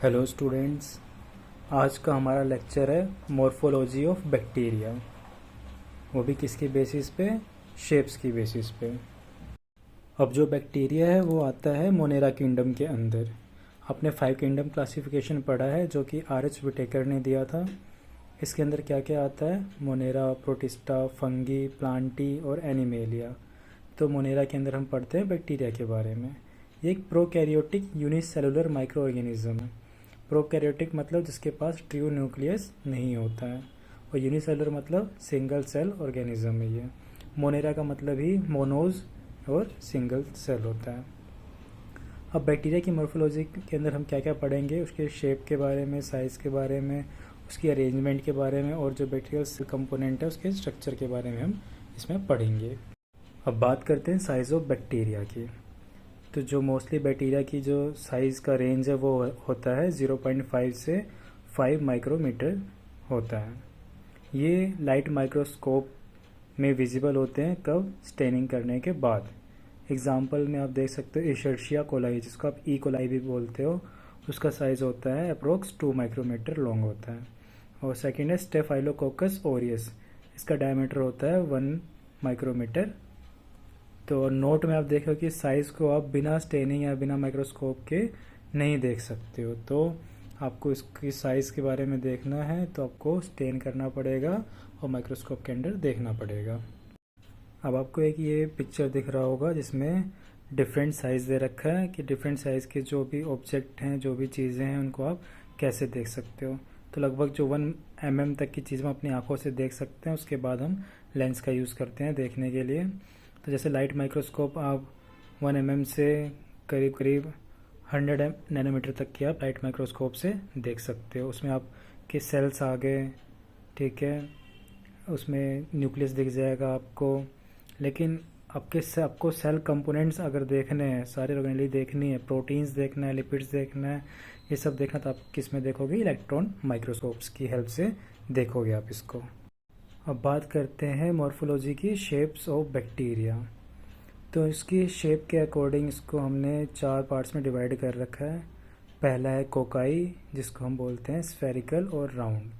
Hello students. आज का हमारा लेक्चर है मॉर्फोलॉजी ऑफ बैक्टीरिया। वो भी किसकी बेसिस पे? शेप्स की बेसिस पे। अब जो बैक्टीरिया है वो आता है मोनेरा किंगडम के अंदर। आपने 5 किंगडम क्लासिफिकेशन पढ़ा है जो कि आर.एच. विटेकर ने दिया था। इसके अंदर क्या क्या आता है? मोनेरा, प्रोटिस्टा, फंगी, प्लांटी और एनिमेलिया। तो मोनेरा के अंदर हम पढ़ते हैं बैक्टीरिया के बारे में। ये एक प्रोकैरियोटिक यूनिसेलुलर माइक्रो ऑर्गेनिज्म है। प्रोकैरियोटिक मतलब जिसके पास ट्रू न्यूक्लियस नहीं होता है, और यूनिसेलुलर मतलब सिंगल सेल ऑर्गेनिज्म है ये। मोनेरा का मतलब ही मोनोज और सिंगल सेल होता है। अब बैक्टीरिया की मॉर्फोलॉजी के अंदर हम क्या क्या पढ़ेंगे? उसके शेप के बारे में, साइज़ के बारे में, उसकी अरेंजमेंट के बारे में, और जो बैक्टीरियल सेल कंपोनेंट है उसके स्ट्रक्चर के बारे में हम इसमें पढ़ेंगे। अब बात करते हैं साइज़ ऑफ बैक्टीरिया की। तो जो मोस्टली बैक्टीरिया की जो साइज़ का रेंज है वो होता है 0.5 से 5 माइक्रोमीटर होता है। ये लाइट माइक्रोस्कोप में विजिबल होते हैं कब? स्टेनिंग करने के बाद। एग्जांपल में आप देख सकते हो इशर्शिया कोलाई, जिसको आप ई कोलाई भी बोलते हो, उसका साइज़ होता है अप्रोक्स 2 माइक्रोमीटर लॉन्ग होता है। और सेकेंड है स्टेफाइलोकोकस ओरियस, इसका डायमीटर होता है 1 माइक्रोमीटर। तो नोट में आप देखो कि साइज़ को आप बिना स्टेनिंग या बिना माइक्रोस्कोप के नहीं देख सकते हो। तो आपको इसकी साइज़ के बारे में देखना है तो आपको स्टेन करना पड़ेगा और माइक्रोस्कोप के अंदर देखना पड़ेगा। अब आपको एक ये पिक्चर दिख रहा होगा जिसमें डिफरेंट साइज़ दे रखा है कि डिफरेंट साइज़ के जो भी ऑब्जेक्ट हैं, जो भी चीज़ें हैं, उनको आप कैसे देख सकते हो। तो लगभग जो 1 mm तक की चीज़ हम अपनी आंखों से देख सकते हैं। उसके बाद हम लेंस का यूज़ करते हैं देखने के लिए। तो जैसे लाइट माइक्रोस्कोप आप 1 mm से करीब करीब 100 नैनोमीटर तक की आप लाइट माइक्रोस्कोप से देख सकते हो। उसमें आपके सेल्स आ गए, ठीक है, उसमें न्यूक्लियस दिख जाएगा आपको। लेकिन आपको सेल कंपोनेंट्स अगर देखने हैं, सारे ऑर्गेनेली देखनी है, प्रोटीन्स देखना है, लिपिड्स देखना है, ये सब देखना, तो आप किस में देखोगे? इलेक्ट्रॉन माइक्रोस्कोप्स की हेल्प से देखोगे आप इसको। अब बात करते हैं मॉर्फोलॉजी की शेप्स ऑफ बैक्टीरिया। तो इसकी शेप के अकॉर्डिंग इसको हमने 4 पार्ट्स में डिवाइड कर रखा है। पहला है कोकाई, जिसको हम बोलते हैं स्फेरिकल और राउंड।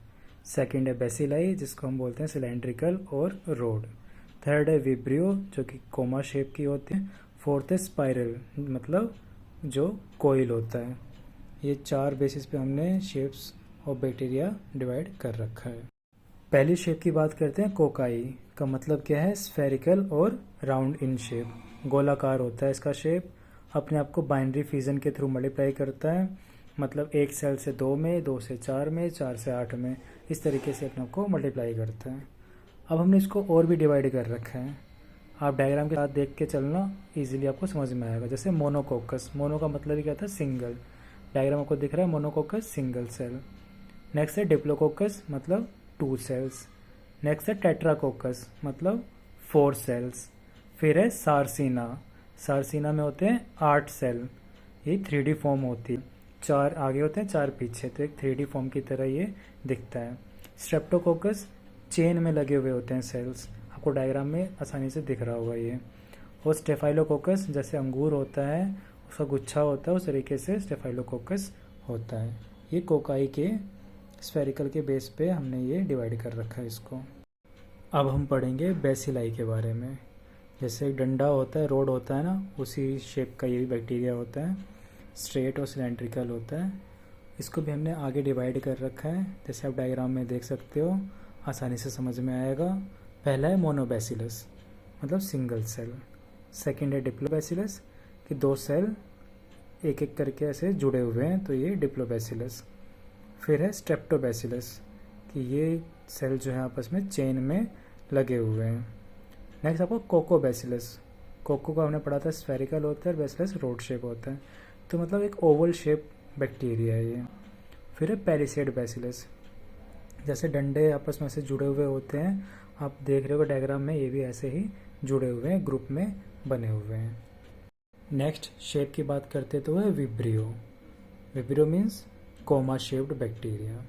सेकंड है बेसिलाई, जिसको हम बोलते हैं सिलेंड्रिकल और रोड। थर्ड है विब्रियो, जो कि कोमा शेप की होती है। फोर्थ है स्पाइरल, मतलब जो कोइल होता है। ये 4 बेसिस पे हमने शेप्स ऑफ बैक्टीरिया डिवाइड कर रखा है। पहली शेप की बात करते हैं। कोकाई का मतलब क्या है? स्फेरिकल और राउंड इन शेप, गोलाकार होता है इसका शेप। अपने आप को बाइनरी फिजन के थ्रू मल्टीप्लाई करता है, मतलब 1 सेल से 2 में, 2 से 4 में, 4 से 8 में, इस तरीके से अपने आप को मल्टीप्लाई करता है। अब हमने इसको और भी डिवाइड कर रखा है। आप डायग्राम के साथ देख के चलना, इजीली आपको समझ में आएगा। जैसे मोनोकोकस, मोनो का मतलब क्या था? सिंगल। डायग्राम आपको दिख रहा है, मोनोकोकस सिंगल सेल। नेक्स्ट है डिप्लोकोकस, मतलब 2 सेल्स। नेक्स्ट है टेट्राकोकस, मतलब 4 सेल्स। फिर है सार्सिना, सार्सिना में होते हैं 8 सेल। ये 3D फॉर्म होती है, 4 आगे होते हैं 4 पीछे, तो एक 3D फॉर्म की तरह ये दिखता है। स्ट्रेप्टोकोकस चेन में लगे हुए होते हैं सेल्स, आपको डायग्राम में आसानी से दिख रहा होगा ये। और स्टेफाइलोकोकस जैसे अंगूर होता है, उसका गुच्छा होता है, उस तरीके से स्टेफाइलोकोकस होता है। ये कोकाई के स्फेरिकल के बेस पे हमने ये डिवाइड कर रखा है इसको। अब हम पढ़ेंगे बेसिलाई के बारे में। जैसे एक डंडा होता है, रोड होता है ना, उसी शेप का ये भी बैक्टीरिया होता है, स्ट्रेट और सिलेंड्रिकल होता है। इसको भी हमने आगे डिवाइड कर रखा है, जैसे आप डायग्राम में देख सकते हो, आसानी से समझ में आएगा। पहला है मोनोबैसिलस, मतलब सिंगल सेल। सेकेंड है डिप्लोबैसिलस, कि 2 सेल एक एक करके ऐसे जुड़े हुए हैं, तो ये डिप्लोबैसिलस। फिर है स्ट्रेप्टोबैसिलस, कि ये सेल जो है आपस में चेन में लगे हुए हैं। नेक्स्ट आपको कोकोबैसिलस, कोको का हमने पढ़ा था स्फेरिकल होता है, बैसिलस रोड शेप होता है, तो मतलब एक ओवल शेप बैक्टीरिया है ये। फिर है पेरिसेड बैसिलस, जैसे डंडे आपस में से जुड़े हुए होते हैं, आप देख रहे हो डायग्राम में, ये भी ऐसे ही जुड़े हुए हैं, ग्रुप में बने हुए हैं। नेक्स्ट शेप की बात करते तो है vibrio. Vibrio means comma shaped bacteria.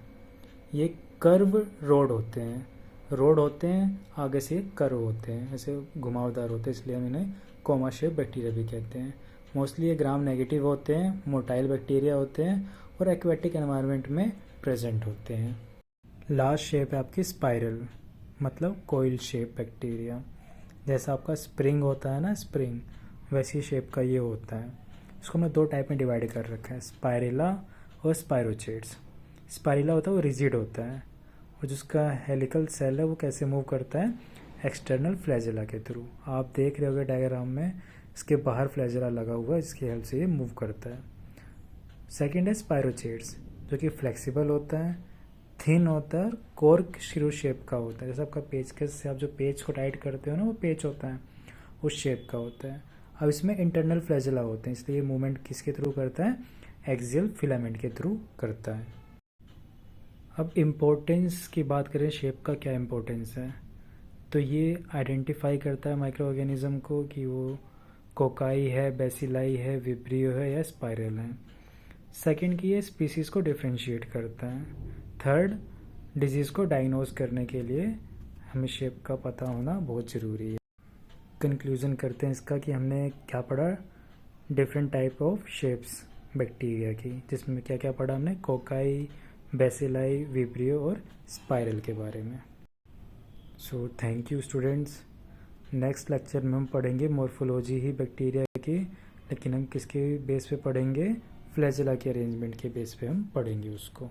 ये कर्व रोड होते हैं, रोड होते हैं, आगे से कर्व होते हैं, ऐसे घुमावदार होते हैं, इसलिए हम इन्हें कोमा शेप बैक्टीरिया भी कहते हैं। मोस्टली ये ग्राम नेगेटिव होते हैं, मोटाइल बैक्टीरिया होते हैं और एक्वेटिक एनवायरनमेंट में प्रेजेंट होते हैं। लास्ट शेप है आपकी स्पाइरल, मतलब कोइल शेप बैक्टीरिया। जैसा आपका स्प्रिंग होता है ना, स्प्रिंग, वैसी शेप का ये होता है। इसको हमने दो टाइप में डिवाइड कर रखा है, स्पाइरेला और स्पाइरोचेट्स। स्पाइरेला होता है वो रिजिड होता है, और जिसका हेलिकल सेल है वो कैसे मूव करता है, एक्सटर्नल फ्लैजेला के थ्रू। आप देख रहे होगे डायग्राम में, इसके बाहर फ्लैजेला लगा हुआ है जिसकी हेल्प से ये मूव करता है। सेकेंड है स्पाइरोचेट्स, जो कि फ्लेक्सिबल होता है, थिन होता है, कॉर्क श्रू शेप का होता है। जैसे आपका पेचकस से आप जो पेच को टाइट करते हो ना, वो पेच होता है, उस शेप का होता है। अब इसमें इंटरनल फ्लैजेला होते हैं, इसलिए ये मूवमेंट किसके थ्रू करता है, एक्सियल फिलामेंट के थ्रू करता है। अब इम्पोर्टेंस की बात करें, शेप का क्या इम्पोर्टेंस है, तो ये आइडेंटिफाई करता है माइक्रो ऑर्गेनिज्म को कि वो कोकाई है, बेसिलाई है, विब्रियो है या स्पाइरल है। सेकेंड की ये स्पीसीज़ को डिफ्रेंशिएट करता है। थर्ड, डिजीज़ को डायग्नोज करने के लिए हमें शेप का पता होना बहुत ज़रूरी है। कंक्लूज़न करते हैं इसका कि हमने क्या पढ़ा, different type of shapes bacteria की, जिसमें क्या क्या पढ़ा हमने, कोकाई, बेसिलाई, विब्रियो और स्पाइरल के बारे में। So thank you students. Next lecture में हम पढ़ेंगे मॉर्फोलॉजी ही बैक्टीरिया की, लेकिन हम किसके बेस पे पढ़ेंगे, फ्लैजेला के अरेंजमेंट के बेस पे हम पढ़ेंगे उसको।